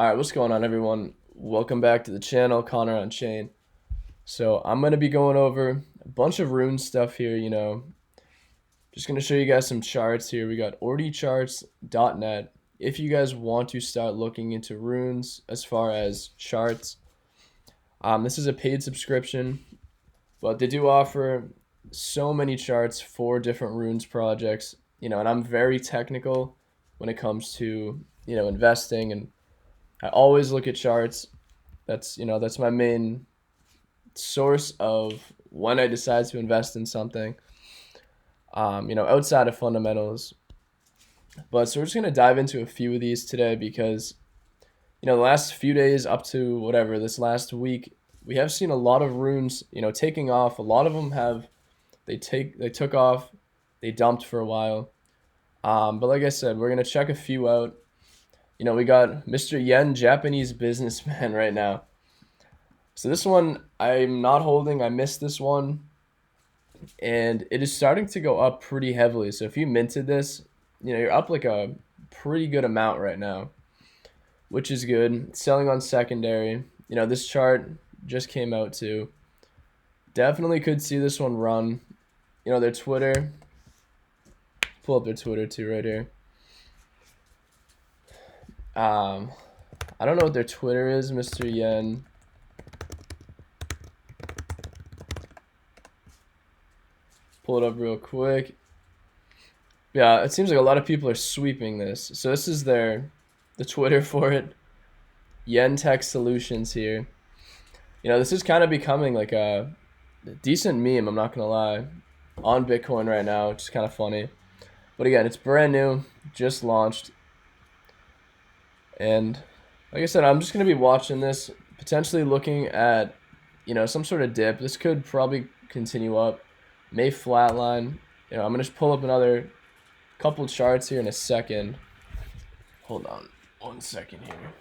Alright, what's going on everyone? Welcome back to the channel, Connor on Chain. So I'm going to be going over a bunch of rune stuff here, Just going to show you guys some charts here. We got ordycharts.net. If you guys want to start looking into runes as far as charts, this is a paid subscription, but they do offer so many charts for different runes projects, and I'm very technical when it comes to, investing, and I always look at charts. That's my main source of when I decide to invest in something, outside of fundamentals. But so we're just going to dive into a few of these today because, the last few days up to whatever, this last week, we have seen a lot of runes, taking off. A lot of them they took off, they dumped for a while. But like I said, we're going to check a few out. We got Mr. Yen, Japanese businessman right now. So this one I'm not holding. I missed this one, and it is starting to go up pretty heavily. So if you minted this, you're up like a pretty good amount right now, which is good. It's selling on secondary. This chart just came out too. Definitely could see this one run. Their Twitter. Pull up their Twitter too right here. I don't know what their Twitter is, Mr. Yen. Pull it up real quick. Yeah, it seems like a lot of people are sweeping this. So this is the Twitter for it. Yen Tech Solutions here. This is kind of becoming like a decent meme, I'm not going to lie, on Bitcoin right now, which is kind of funny. But again, it's brand new, just launched. And like I said, I'm just going to be watching this, potentially looking at, some sort of dip. This could probably continue up, may flatline. I'm going to just pull up another couple charts here in a second. Hold on 1 second here.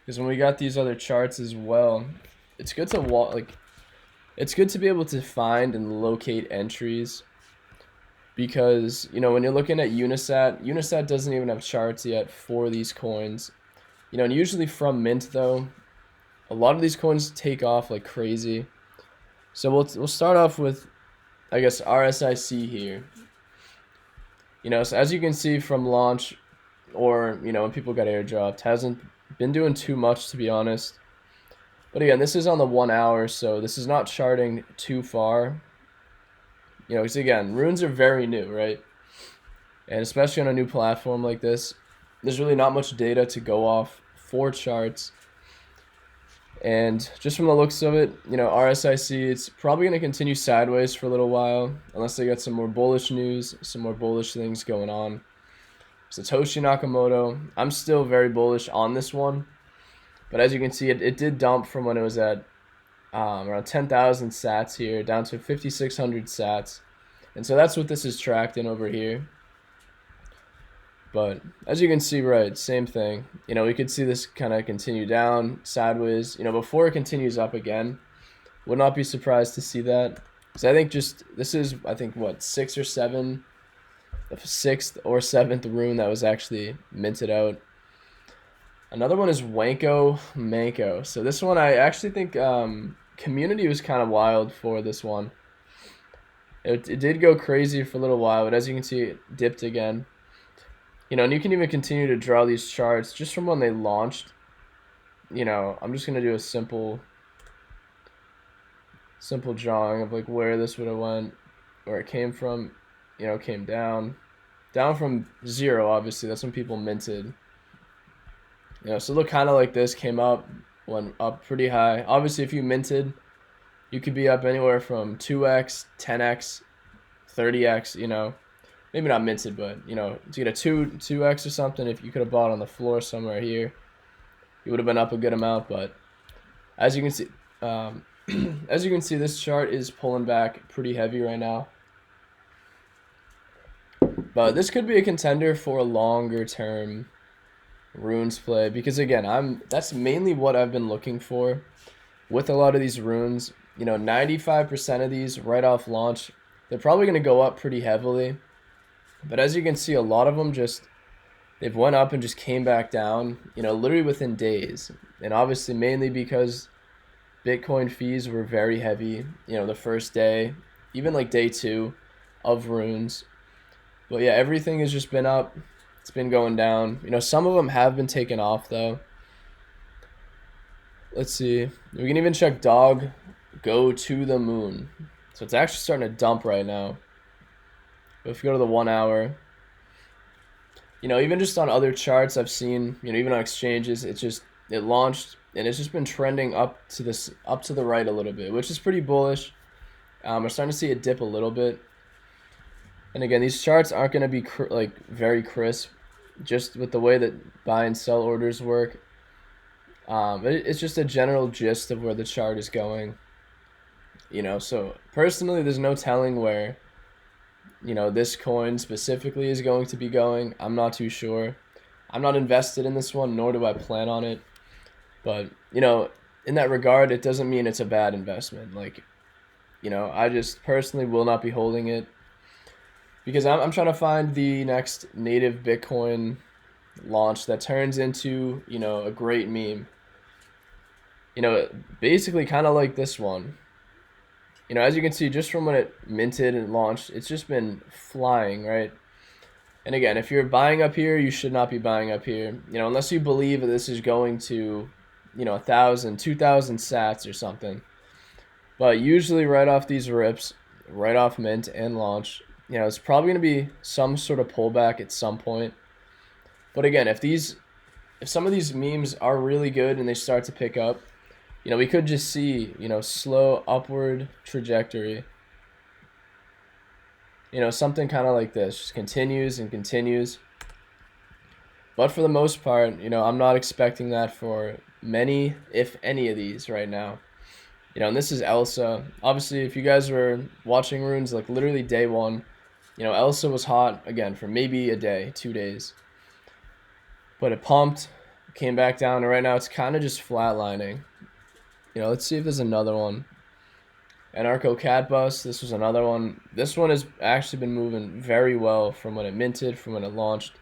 Because when we got these other charts as well, it's good to it's good to be able to find and locate entries. Because, when you're looking at Unisat doesn't even have charts yet for these coins. And usually from mint though, a lot of these coins take off like crazy. So we'll start off with, I guess, RSIC here. So as you can see from launch, or when people got airdropped, hasn't been doing too much, to be honest. But again, this is on the 1 hour, so this is not charting too far. Because again, runes are very new, right? And especially on a new platform like this, there's really not much data to go off for charts. And just from the looks of it, RSIC, it's probably going to continue sideways for a little while, unless they get some more bullish news, some more bullish things going on. Satoshi Nakamoto, I'm still very bullish on this one. But as you can see, it did dump from when it was at around 10,000 sats here, down to 5,600 sats. And so that's what this is tracked in over here. But as you can see, right, same thing. We could see this kind of continue down, sideways, before it continues up again. Would not be surprised to see that. So I think this is, what, 6 or 7, the 6th or 7th rune that was actually minted out. Another one is Wanko Manko. So this one, I actually think community was kind of wild for this one. It did go crazy for a little while, but as you can see, it dipped again. And you can even continue to draw these charts just from when they launched. I'm just going to do a simple drawing of like where this would have went, where it came from. Came down from 0, obviously. That's when people minted. So look kind of like this, came up, went up pretty high. Obviously, if you minted, you could be up anywhere from 2x, 10x, 30x, maybe not minted, but, to get a 2x or something, if you could have bought on the floor somewhere here, you would have been up a good amount. But as you can see, this chart is pulling back pretty heavy right now. But this could be a contender for a longer term runes play, because again, that's mainly what I've been looking for with a lot of these runes. 95% of these right off launch, they're probably going to go up pretty heavily. But as you can see, a lot of them just they've went up and just came back down, literally within days. And obviously mainly because Bitcoin fees were very heavy, the first day, even like day 2 of runes. But yeah, everything has just been up. It's been going down. Some of them have been taken off though. Let's see. We can even check dog go to the moon. So it's actually starting to dump right now. But if you go to the 1 hour, even just on other charts I've seen, even on exchanges, it launched and it's just been trending up to the right a little bit, which is pretty bullish. We're starting to see it dip a little bit. And again, these charts aren't going to be very crisp, just with the way that buy and sell orders work. It's just a general gist of where the chart is going. So personally, there's no telling where, this coin specifically is going to be going. I'm not too sure. I'm not invested in this one, nor do I plan on it. But, in that regard, it doesn't mean it's a bad investment. I just personally will not be holding it because I'm trying to find the next native Bitcoin launch that turns into, a great meme. Basically kind of like this one. As you can see, just from when it minted and launched, it's just been flying, right? And again, if you're buying up here, you should not be buying up here, unless you believe that this is going to, 1,000, 2,000 sats or something. But usually right off these rips, right off mint and launch, it's probably going to be some sort of pullback at some point. But again, if some of these memes are really good and they start to pick up, we could just see, slow upward trajectory. Something kind of like this, just continues and continues. But for the most part, I'm not expecting that for many, if any of these right now. And this is Elsa. Obviously, if you guys were watching runes, like literally day 1, Elsa was hot, again, for maybe a day, 2 days. But it pumped, came back down, and right now it's kind of just flatlining. Let's see if there's another one. Anarcho Cat Bus, this was another one. This one has actually been moving very well from when it minted, from when it launched.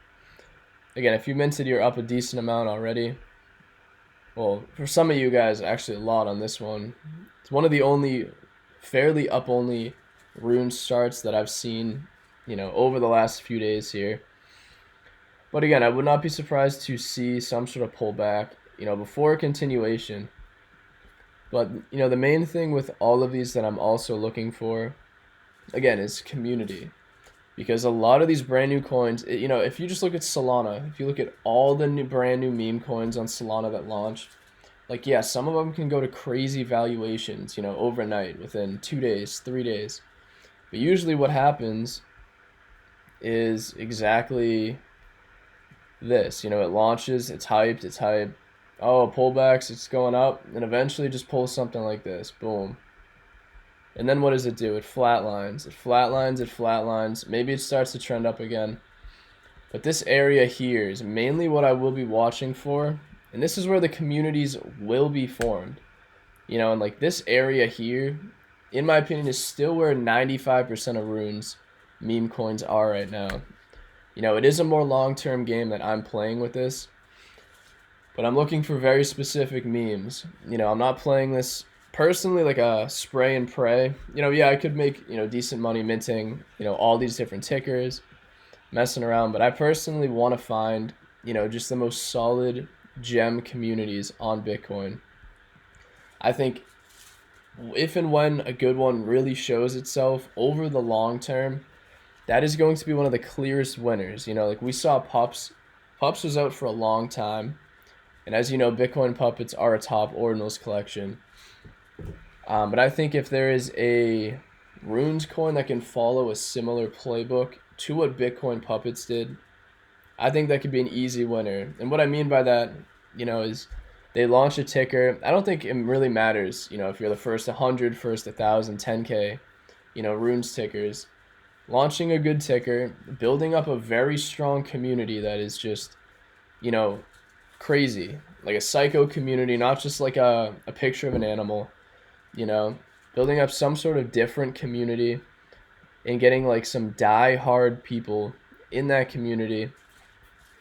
Again, if you minted, you're up a decent amount already. Well, for some of you guys, actually a lot on this one. It's one of the only fairly up-only rune starts that I've seen, over the last few days here. But again, I would not be surprised to see some sort of pullback, before a continuation. But, the main thing with all of these that I'm also looking for, again, is community. Because a lot of these brand new coins, if you just look at Solana, if you look at all the brand new meme coins on Solana that launched, some of them can go to crazy valuations, overnight, within 2 days, 3 days. But usually what happens is exactly this. It launches, it's hyped. Oh, pullbacks, it's going up, and eventually just pulls something like this. Boom. And then what does it do? It flatlines. It flatlines. Maybe it starts to trend up again. But this area here is mainly what I will be watching for. And this is where the communities will be formed. And this area here, in my opinion, is still where 95% of runes meme coins are right now. It is a more long-term game that I'm playing with this. But I'm looking for very specific memes. I'm not playing this personally like a spray and pray. I could make, decent money minting, all these different tickers, messing around. But I personally want to find, just the most solid gem communities on Bitcoin. I think if and when a good one really shows itself over the long term, that is going to be one of the clearest winners. We saw Pups. Pups was out for a long time. And as you know, Bitcoin Puppets are a top ordinals collection. But I think if there is a runes coin that can follow a similar playbook to what Bitcoin Puppets did, I think that could be an easy winner. And what I mean by that, is they launch a ticker. I don't think it really matters, if you're the first 100, first 1,000, 10K, runes tickers. Launching a good ticker, building up a very strong community that is just, crazy, like a psycho community, not just like a picture of an animal, building up some sort of different community and getting like some die-hard people in that community,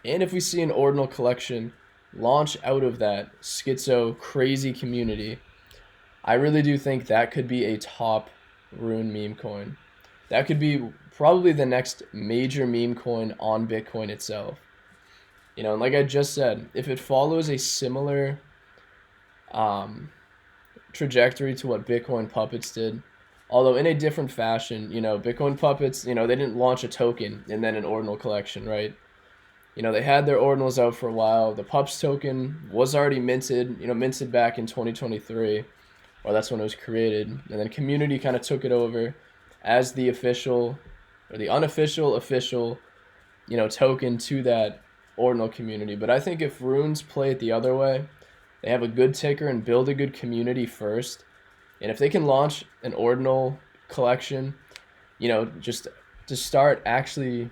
and if we see an ordinal collection launch out of that schizo crazy community, I really do think that could be a top rune meme coin. That could be probably the next major meme coin on Bitcoin itself. And like I just said, if it follows a similar um, trajectory to what Bitcoin Puppets did, although in a different fashion, Bitcoin Puppets, they didn't launch a token and then an ordinal collection, right? They had their ordinals out for a while. The Pups token was already minted back in 2023, or that's when it was created. And then community kind of took it over as the official or the unofficial official, token to that ordinal community. But I think if runes play it the other way, they have a good ticker and build a good community first. And if they can launch an ordinal collection, just to start actually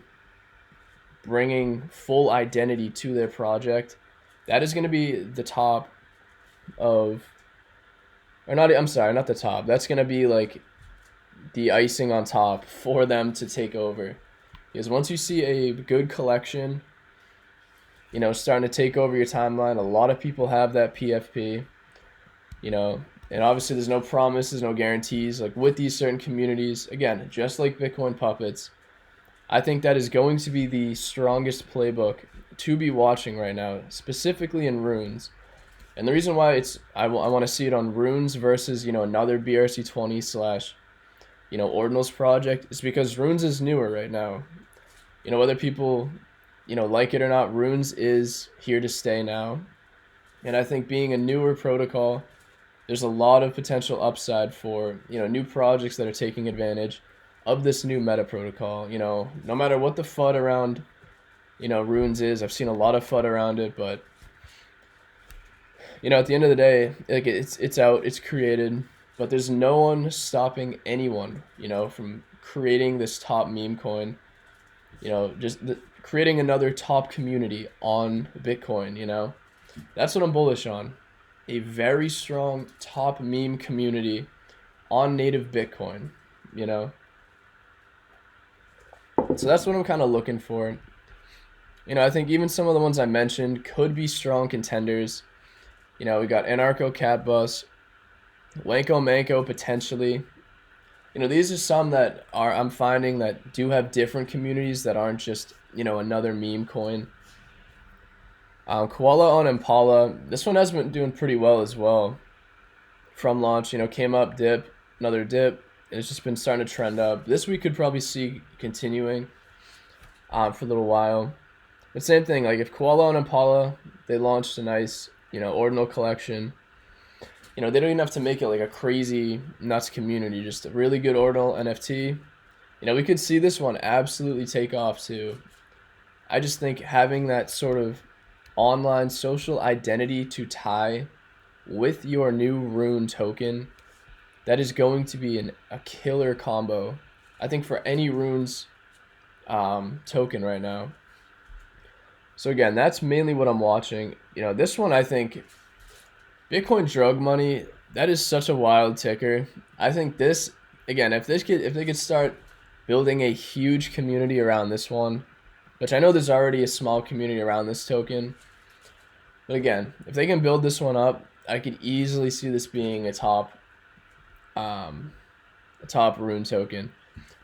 bringing full identity to their project, that is going to be the top of, or not, I'm sorry, not the top. That's going to be like the icing on top for them to take over. Because once you see a good collection, starting to take over your timeline, a lot of people have that PFP, and obviously there's no promises, no guarantees. Like with these certain communities, again, just like Bitcoin Puppets, I think that is going to be the strongest playbook to be watching right now, specifically in runes. And the reason why I want to see it on runes versus, another BRC20 slash, ordinals project is because runes is newer right now. Whether people, like it or not, runes is here to stay now. And I think being a newer protocol, there's a lot of potential upside for, new projects that are taking advantage of this new meta protocol. No matter what the FUD around, runes is, I've seen a lot of FUD around it, but at the end of the day, like it's out, it's created, but there's no one stopping anyone, from creating this top meme coin, creating another top community on Bitcoin, That's what I'm bullish on. A very strong top meme community on native Bitcoin, So that's what I'm kind of looking for. I think even some of the ones I mentioned could be strong contenders. We got Anarcho Cat Bus, Wanko Manko potentially. These are some that I'm finding that do have different communities that aren't just, another meme coin. Koala on Impala, this one has been doing pretty well as well. From launch, came up, dip, another dip, and it's just been starting to trend up. This we could probably see continuing for a little while. But same thing, like if Koala on Impala, they launched a nice, ordinal collection. They don't even have to make it like a crazy nuts community, just a really good ordinal NFT. We could see this one absolutely take off too. I just think having that sort of online social identity to tie with your new rune token, that is going to be a killer combo, I think, for any runes token right now. So again, that's mainly what I'm watching. This one, I think Bitcoin drug money, that is such a wild ticker. I think this, again, if they could start building a huge community around this one, which I know there's already a small community around this token, but again, if they can build this one up, I could easily see this being a top rune token.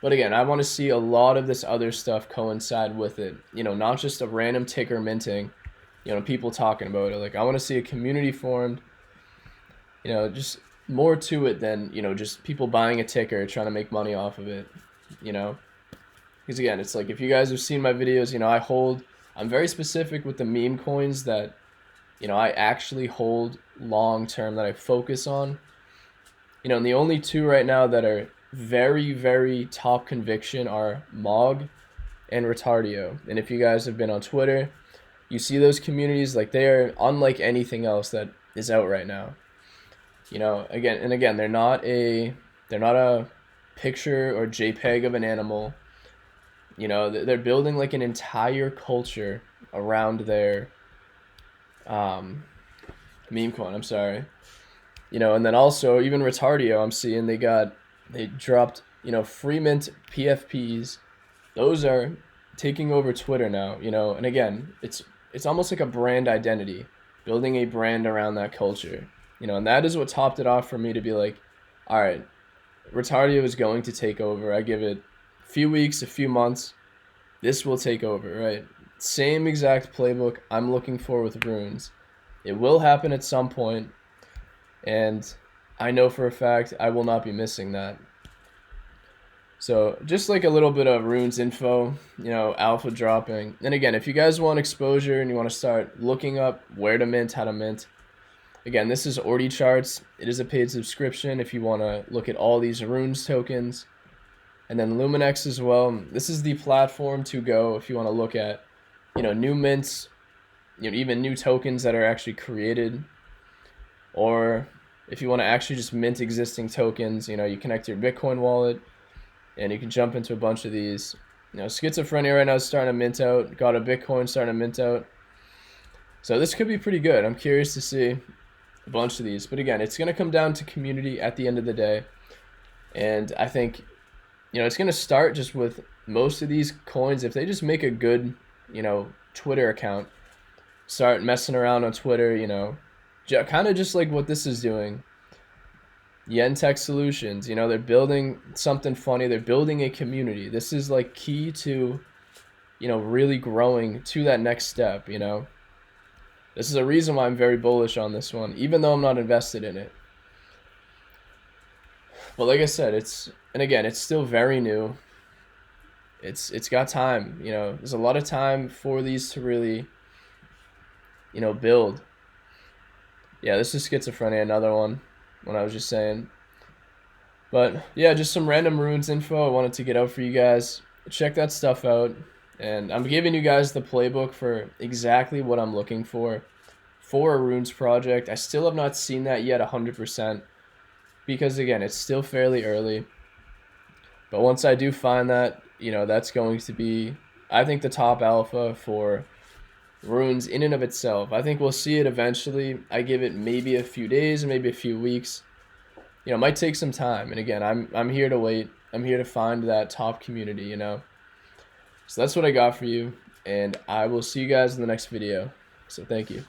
But again, I want to see a lot of this other stuff coincide with it. Not just a random ticker minting, people talking about it. Like, I want to see a community formed, just more to it than, just people buying a ticker, trying to make money off of it, Because again, it's like, if you guys have seen my videos, I'm very specific with the meme coins that, I actually hold long term, that I focus on. And the only two right now that are very, very top conviction are Mog and Retardio. And if you guys have been on Twitter, you see those communities, like, they are unlike anything else that is out right now. Again, they're not a picture or JPEG of an animal. They're building like an entire culture around their meme coin. I'm sorry. And then also even Retardio, I'm seeing they dropped, free mint PFPs. Those are taking over Twitter now, you know, and again, it's almost like a brand identity, building a brand around that culture, you know, and that is what topped it off for me to be like, all right, Retardio is going to take over. I give it a few weeks, a few months, this will take over, right? Same exact playbook I'm looking for with runes. It will happen at some point, and I know for a fact I will not be missing that. So just like a little bit of runes info, you know, alpha dropping. And again, if you guys want exposure and you want to start looking up where to mint, how to mint, again, this is Ordi Charts. It is a paid subscription if you want to look at all these runes tokens. And then Luminex as well. This is the platform to go if you want to look at, you know, new mints, you know, even new tokens that are actually created. Or if you want to actually just mint existing tokens, you know, you connect your Bitcoin wallet and you can jump into a bunch of these. You know, Schizophrenia right now is starting to mint out. Got a Bitcoin starting to mint out. So this could be pretty good. I'm curious to see a bunch of these. But again, it's going to come down to community at the end of the day. And I think, you know, it's going to start just with most of these coins. If they just make a good, you know, Twitter account, start messing around on Twitter, you know, kind of just like what this is doing. Yentech Solutions, you know, they're building something funny. They're building a community. This is like key to, you know, really growing to that next step, you know. This is a reason why I'm very bullish on this one, even though I'm not invested in it. But like I said, and again, it's still very new. It's got time, you know. There's a lot of time for these to really, you know, build. Yeah, this is Schizophrenia, another one. When I was just saying. But yeah, just some random runes info I wanted to get out for you guys. Check that stuff out. And I'm giving you guys the playbook for exactly what I'm looking for a runes project. I still have not seen that yet 100% because again, it's still fairly early. But once I do find that, you know, that's going to be, I think, the top alpha for runes in and of itself. I think we'll see it eventually. I give it maybe a few days, maybe a few weeks. You know, it might take some time. And again, I'm here to wait. I'm here to find that top community, you know. So that's what I got for you, and I will see you guys in the next video. So thank you.